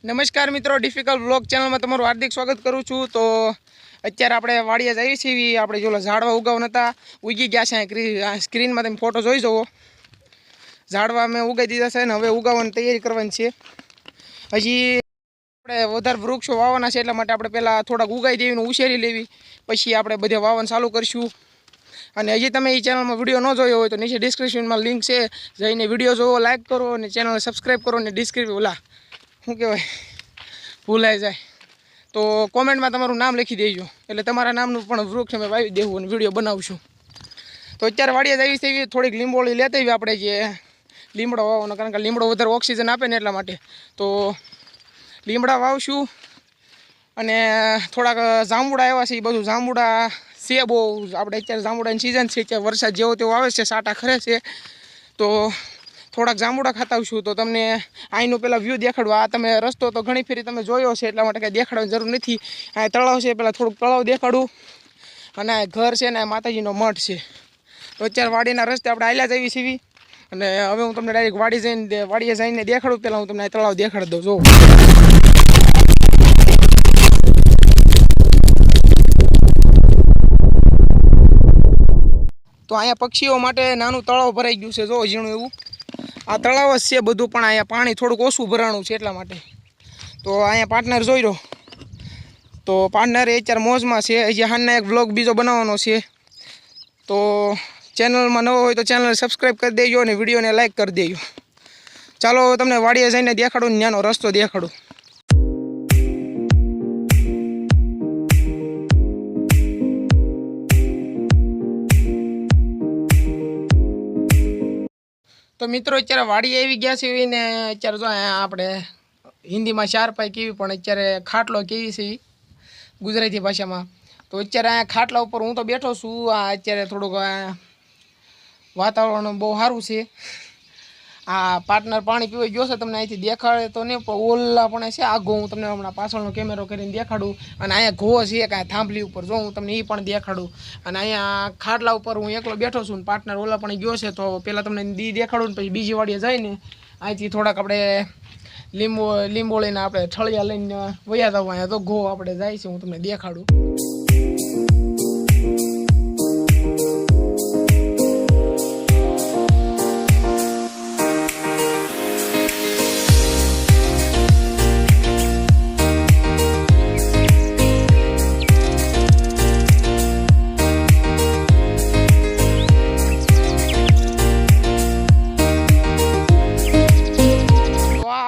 નમસ્કાર મિત્રો, difficult blog ચેનલમાં તમારું હાર્દિક સ્વાગત કરું છું। તો અત્યારે આપણે વાડીએ જઈએ છીએ। આપણે જો ઝાડવા ઉગાવવાના હતા, ઉગી ગયા છે। સ્ક્રીનમાં તમે ફોટો જોઈ જુઓ, ઝાડવા મેં ઉગાવી દીધા છે ને હવે ઉગાવવાની તૈયારી કરવાની છે। હજી આપણે વધારે વૃક્ષો વાવવાના છે, એટલા માટે આપણે પહેલાં થોડાક ઉગાવી દેવીને ઉછેરી લેવી, પછી આપણે બધે વાવવાનું ચાલુ કરીશું। અને હજી તમે એ ચેનલમાં વિડીયો ન જોયો હોય તો નીચે ડિસ્ક્રિપ્શનમાં લિંક છે, જઈને વિડીયો જોવો, લાઇક કરો અને ચેનલ સબસ્ક્રાઈબ કરો અને શું કહેવાય ભૂલાઈ જાય તો કોમેન્ટમાં તમારું નામ લખી દેજો, એટલે તમારા નામનું પણ વૃક્ષ અમે વાવી દેવું અને વિડીયો બનાવશું। તો અત્યારે વાડીએ જઈએ છીએ, થોડીક લીંબોળી લેતા આવીએ આપણે, જે લીમડો વાવવાનો, કારણ કે લીમડો વધારે ઓક્સિજન આપે ને એટલા માટે। તો લીમડા વાવશું અને થોડાક જાંબુડા આવ્યા છે, એ બધું જાંબુડા છે બહુ, આપણે અત્યારે જાંબુડાની સિઝન છે, અત્યારે વરસાદ જેવો તેવો આવે છે, સાટા ખરે છે, તો થોડાક જાંબુડા ખાતા આવશું। તો તમને અહીંનું પહેલાં વ્યૂ દેખાડવા, આ તમે રસ્તો તો ઘણી ફેરી તમે જોયો છે, એટલા માટે કંઈ દેખાડવાની જરૂર નથી। આ તળાવ છે, પહેલાં થોડુંક તળાવ દેખાડું, અને આ ઘર છે ને આ માતાજીનો મઠ છે। તો અત્યારે વાડીના રસ્તે આપણે હાલ્યા જઈએ છીએ, અને હવે હું તમને ડાયરેક્ટ વાડીએ જઈને દેખાડું, પહેલાં હું તમને તળાવ દેખાડી દઉં। જો તો અહીંયા પક્ષીઓ માટે નાનું તળાવ ભરાઈ ગયું છે, જો ઝીણું એવું આ તળાવ જ છે બધું, પણ અહીંયા પાણી થોડુંક ઓછું ભરાણું છે એટલા માટે। તો અહીંયા પાર્ટનર જોઈ રહ્યો, તો પાર્ટનર એ અત્યારે મોજમાં છે। હજી હાલના એક વ્લોગ બીજો બનાવવાનો છે, તો ચેનલમાં નવો હોય તો ચેનલ સબસ્ક્રાઈબ કરી દેજો અને વિડીયોને લાઇક કરી દેજો। ચાલો તમને વાડીએ જઈને દેખાડું, ત્યાંનો રસ્તો દેખાડું। તો મિત્રો અત્યારે વાડી આવી ગયા છે ને અત્યારે જો આપણે હિન્દીમાં ચારપાઈ કેવી, પણ અત્યારે ખાટલો કેવી છે ગુજરાતી ભાષામાં। તો અત્યારે અહીંયા ખાટલા ઉપર હું તો બેઠો છું। આ અત્યારે થોડુંક વાતાવરણ બહુ સારું છે। આ પાર્ટનર પાણી પીવા ગયો છે, તમને અહીંથી દેખાડે તો નહીં, પણ ઓલા પણ છે આઘો, હું તમને હમણાં પાછળનો કેમેરો કરીને દેખાડું। અને અહીંયા ઘો છે કાંઈ થાંભલી ઉપર, જો હું તમને એ પણ દેખાડું। અને અહીંયા ખાટલા ઉપર હું એકલો બેઠો છું ને પાર્ટનર ઓલા પણ ગયો છે, તો પહેલાં તમને દેખાડું ને પછી બીજી વાડીએ જઈને અહીંથી થોડાક આપણે લીંબોળીને આપણે ઠળિયા લઈને વયા જવા। અહીંયા તો ઘો આપણે જાય છે, હું તમને દેખાડું।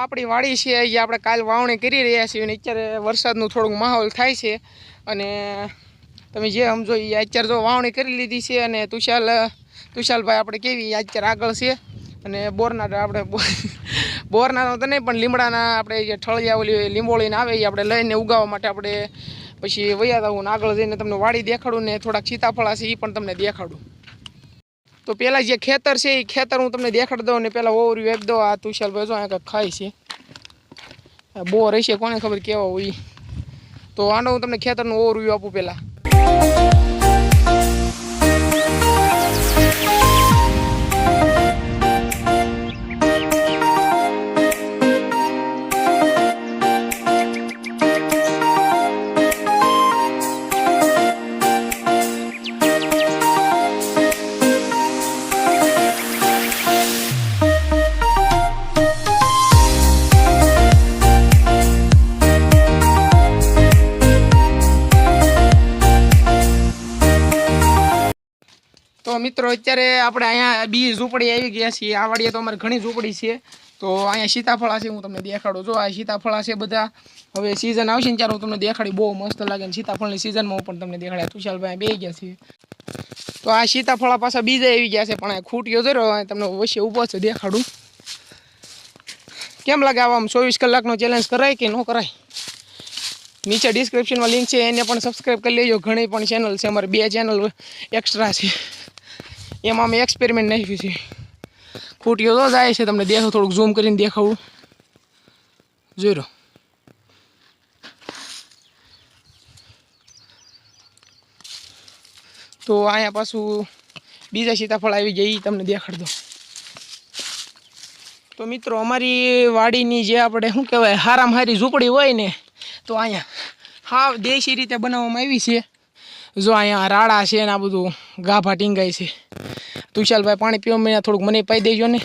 આપણી વાડી છે, એ આપણે કાલ વાવણી કરી રહ્યા છીએ, અને અત્યારે વરસાદનું થોડુંક માહોલ થાય છે। અને તમે જે સમજો એ અત્યારે જો વાવણી કરી લીધી છે, અને તુષાલભાઈ આપણે કેવી અત્યારે આગળ છે, અને બોરના આપણે બોરના તો નહીં પણ લીમડાના આપણે જે ઠળિયા ઓલી લીંબોળીને આવે એ આપણે લઈને ઉગાવવા માટે આપણે પછી વયા જવું ને આગળ જઈને તમને વાડી દેખાડું ને થોડાક સીતાફળા છે એ પણ તમને દેખાડું। તો પહેલાં જે ખેતર છે એ ખેતર હું તમને દેખાડી દઉં, ને પહેલાં ઓવરવ્યૂ આપી દઉં। આ તુષાલભાઈ જો અહીંયા કંઈક ખાય છે, બોર હશે, કોને ખબર કેવા હોય। તો આનો હું તમને ખેતરનું ઓવરવ્યૂ આપું પહેલાં। તો મિત્રો અત્યારે આપણે અહીંયા બી ઝૂંપડી આવી ગયા છીએ। આ વાડીએ તો અમારે ઘણી ઝૂંપડી છે। તો અહીંયા સીતાફળા છે, હું તમને દેખાડું। જો આ સીતાફળા છે બધા, હવે સિઝન આવશે ને ત્યારે હું તમને દેખાડી, બહુ મસ્ત લાગે ને સીતાફળની સિઝનમાં હું પણ તમને દેખાડ્યા। તુષાલભાઈ બે ગયા છે, તો આ સીતાફળા પાછા બીજા આવી ગયા છે, પણ આ ખૂટીઓ જરો તમને વચ્ચે ઊભો છે દેખાડું। કેમ લાગે આવા 24 કલાકનો ચેલેન્જ કરાય કે ન કરાય? નીચે ડિસ્ક્રિપ્શનમાં લિંક છે, એને પણ સબસ્ક્રાઈબ કરી લેજો। ઘણી પણ ચેનલ છે, અમારે 2 ચેનલ એક્સ્ટ્રા છે, એમાં અમે એક્સપેરિમેન્ટ નાખ્યું છે। ખૂટીઓ તો જાય છે, તમને દેખાવ, થોડુંક ઝૂમ કરીને દેખાવું, જોઈ લો। તો અહીંયા પાછું બીજા સીતાફળ આવી જાય, એ તમને દેખાડ દો। તો મિત્રો અમારી વાડીની જે આપણે શું કહેવાય હારામાં હારી ઝૂંપડી હોય ને તો અહીંયા હાવ દેશી રીતે બનાવવામાં આવી છે. જો અહીંયા રાડા છે ને આ બધું ગાભા ટીંગાય છે. તુષાલભાઈ પાણી પીવા મને થોડુંક મને પાઈ દેજો ને.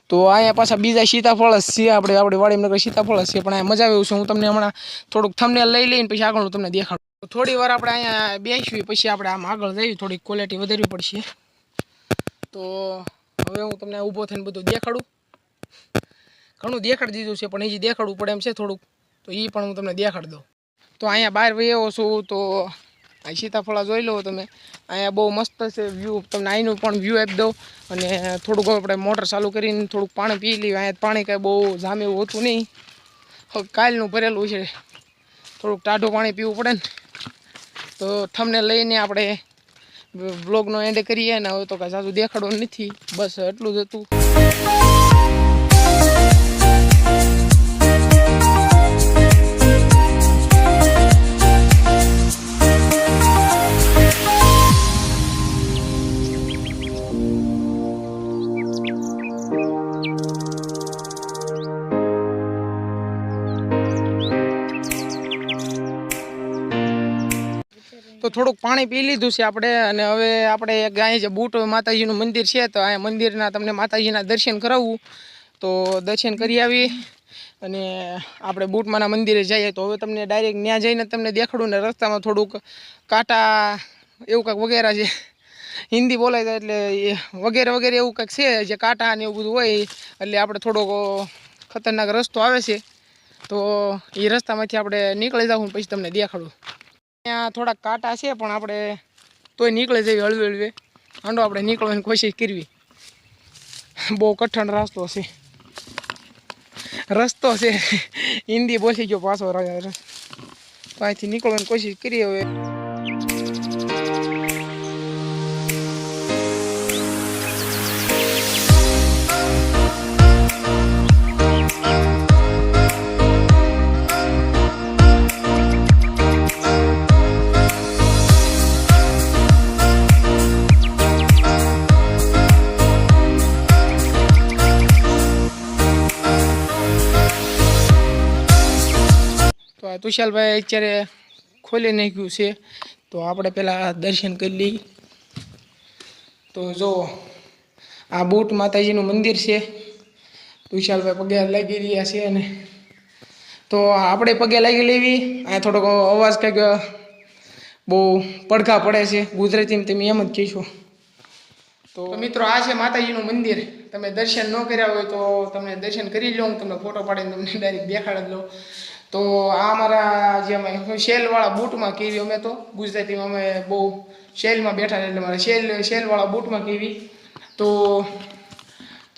તો અહીંયા પાછા બીજા સીતાફળ જ છે. આપણે વાડીમાં નગર સીતાફળ જ છે પણ અહીંયા મજા આવે એવું છે. હું તમને હમણાં થોડુંક થંબનેલ લઈ લઈને પછી આગળ તમને દેખાડું. થોડી વાર આપણે અહીંયા બેસવી પછી આપણે આમ આગળ જઈએ. થોડીક ક્વોલિટી વધારવી પડશે. તો હવે હું તમને ઊભો થઈને બધું દેખાડું. ઘણું દેખાડી દીધું છે પણ હજી દેખાડવું પડે એમ છે થોડુંક. તો એ પણ હું તમને દેખાડી દઉં. તો અહીંયા બહાર વહ્યો છું તો આ સીતાફળા જોઈ લો તમે. અહીંયા બહુ મસ્ત છે વ્યૂ. તમને અહીંનું પણ વ્યૂ આપી દઉં અને થોડુંક આપણે મોટર ચાલુ કરીને થોડુંક પાણી પી લઈએ. અહીંયા પાણી કાંઈ બહુ જામે એવું હોતું નહીં. હવે કાલનું ભરેલું છે. થોડુંક ટાઢું પાણી પીવું પડે ને. તો થમને લઈને આપણે વ્લોગનો એન્ડ કરીએ ને. હવે તો કાંઈ જાજુ દેખાડવું નથી. બસ એટલું જ હતું. તો થોડુંક પાણી પી લીધું છે આપણે અને હવે આપણે એક ગાય જે બૂટ માતાજીનું મંદિર છે તો અહીંયા મંદિરના તમને માતાજીના દર્શન કરાવવું. તો દર્શન કરી આવી અને આપણે બૂટમાંના મંદિરે જઈએ. તો હવે તમને ડાયરેક્ટ ત્યાં જઈને તમને દેખાડું ને. રસ્તામાં થોડુંક કાંટા એવું કંઈક વગેરે છે. હિન્દી બોલાય જાય એટલે વગેરે વગેરે એવું કંઈક છે જે કાંટા ને એવું બધું હોય. એટલે આપણે થોડોક ખતરનાક રસ્તો આવે છે. તો એ રસ્તામાંથી આપણે નીકળી જાઉં પછી તમને દેખાડું. ત્યાં થોડાક કાંટા છે પણ આપણે તોય નીકળે જઈએ હળવે હળવે. હાંડો આપણે નીકળવાની કોશિશ કરવી. બહુ કઠણ રસ્તો છે હિન્દી બોલી ગયો પાછો. તો અહીંથી નીકળવાની કોશિશ કરીએ હવે. તુષાલભાઈ અત્યારે ખોલી નાખ્યું છે. તો આપણે પહેલાં દર્શન કરી લઈએ. તો જો આ બૂટ માતાજીનું મંદિર છે. તુષાલભાઈ પગે લાગી રહ્યા છે અને તો આપણે પગે લાગી લેવી. અહીંયા થોડોક અવાજ કંઈક બહુ પડઘા પડે છે. ગુજરાતીમાં તમે એમ જ કહીશો. તો મિત્રો આ છે માતાજીનું મંદિર. તમે દર્શન ન કર્યા હોય તો તમને દર્શન કરી લો. હું તમને ફોટો પાડીને તમને ડાયરેક્ટ દેખાડી દઉં. તો આ અમારા જે અમે શેલવાળા બૂટમાં કહેવી. અમે તો ગુજરાતીમાં અમે બહુ શેલમાં બેઠા એટલે મારે શેલવાળા બૂટમાં કહેવી. તો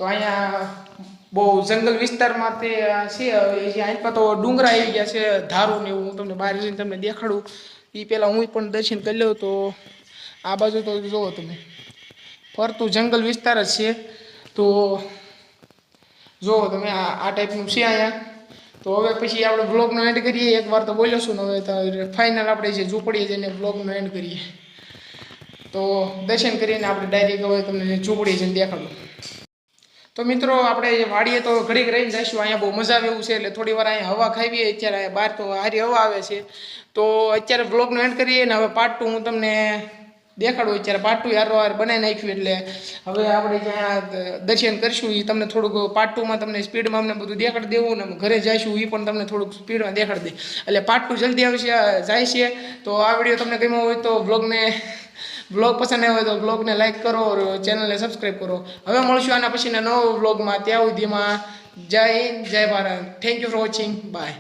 અહીંયા બહુ જંગલ વિસ્તારમાં તે છે. હવે અહીંયા તો ડુંગરા આવી ગયા છે ધારું ને એવું. હું તમને બહાર જઈને તમને દેખાડું. એ પહેલાં હું પણ દર્શન કરી લઉં. તો આ બાજુ તો જુઓ તમે ફરતું જંગલ વિસ્તાર જ છે. તો જુઓ તમે આ ટાઈપનું છે અહીંયા. તો હવે પછી આપણે બ્લોગનો એન્ડ કરીએ. એકવાર તો બોલ્યો છું ને હવે તો ફાઇનલ આપણે જે ઝૂંપડીએ જઈને બ્લોગનો એન્ડ કરીએ. તો દર્શન કરીને આપણે ડાયરેક્ટ હવે તમને ઝૂંપડીએ જઈને દેખાડું. તો મિત્રો આપણે વાડીએ તો ઘડીક રહીને જઈશું. અહીંયા બહુ મજા આવે એવું છે. એટલે થોડી વાર અહીંયા હવા ખાવીએ. અત્યારે અહીંયા બહાર તો હારી હવા આવે છે. તો અત્યારે બ્લોગનો એન્ડ કરીએ ને હવે પાર્ટ 2 હું તમને દેખાડું. અત્યારે પાર્ટ 2 યાર બનાવી નાખ્યું. એટલે હવે આપણે જ્યાં દર્શન કરીશું એ તમને થોડુંક પાર્ટ 2માં તમને સ્પીડમાં અમને બધું દેખાડી દેવું ને ઘરે જઈશું એ પણ તમને થોડુંક સ્પીડમાં દેખાડી દે. એટલે પાર્ટ 2 જલ્દી આવશે જાય છે. તો આ વિડીયો તમને ગમ્યો હોય તો બ્લોગ પસંદ આવ્યો હોય તો બ્લોગને લાઈક કરો, ચેનલને સબસ્ક્રાઈબ કરો. હવે મળશું આના પછીના નવો બ્લોગમાં. ત્યાં સુધીમાં જય હિન્દ, જય Bharat. Thank you for watching. By.